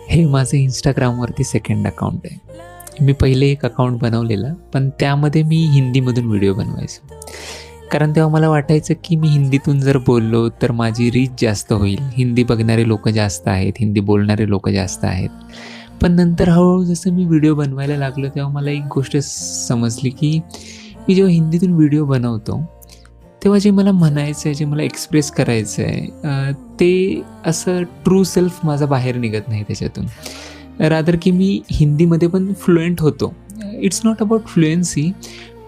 हे माझं Instagramवरती second account आहे. मी पहिले एक अकाउंट बनवलेलं, पण त्यामध्ये मी हिंदीमधून व्हिडिओ बनवायचो. कारण तेव्हा मला वाटायचं, की मी हिंदीतून जर बोललो तर माझी रीच जास्त होईल. हिंदी बघणारे लोकं जास्त आहेत, हिंदी बोलणारे लोकं जास्त आहेत. पण नंतर हळूहळू जसं मी व्हिडिओ बनवायला लागलो, तेव्हा मला एक गोष्ट समजली, की मी जेव्हा हिंदीतून व्हिडिओ बनवतो, तेव्हा जे मला म्हणायचं आहे, जे मला एक्सप्रेस करायचं आहे, ते असं ट्रू सेल्फ माझा बाहेर निघत नाही त्याच्यातून. रादर की मी हिंदीमध्ये पण फ्लुएंट होतो. इट्स नॉट अबाउट फ्लुएन्सी,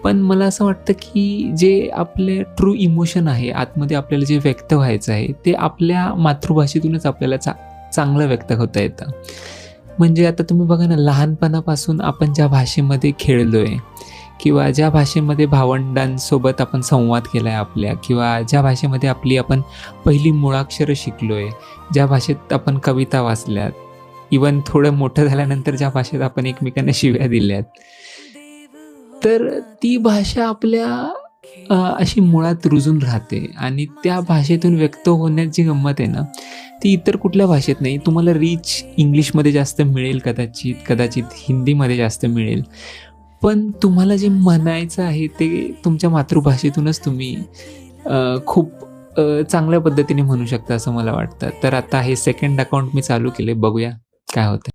पण मला असं वाटतं, की जे आपले ट्रू इमोशन आहे, आतमध्ये आपल्याला जे व्यक्त व्हायचं आहे, ते आपल्या मातृभाषेतूनच आपल्याला चांगलं व्यक्त होता येतं. म्हणजे आता तुम्ही बघा ना, लहानपणापासून आपण ज्या भाषेमध्ये खेळलोय किंवा ज्या भाषेमध्ये भावंडांसोबत आपण संवाद केला आहे आपल्या, किंवा ज्या भाषेमध्ये आपण पहिली मुळाक्षरं शिकलोय, ज्या भाषेत आपण कविता वाचल्यात, इवन थोडं मोठं झाल्यानंतर ज्या भाषेत आपण एकमेकांना शिव्या दिल्यात, तर ती भाषा अशी मुळात रुजून राहते आणि त्या भाषेतून व्यक्त होण्याची गंमत आहे ना, ती इतर कुठल्या भाषेत नाही. तुम्हाला रीच इंग्लिशमध्ये जास्त मिळेल कदाचित हिंदीमध्ये जास्त मिळेल. पण तुम्हाला जे म्हणायचं आहे ते तुमच्या मातृभाषेतूनच तुम्ही खूप चांगल्या पद्धतीने म्हणू शकता असं मला वाटतं. तर आता हे सेकंड अकाउंट मी चालू केले. बघूया काय होतं.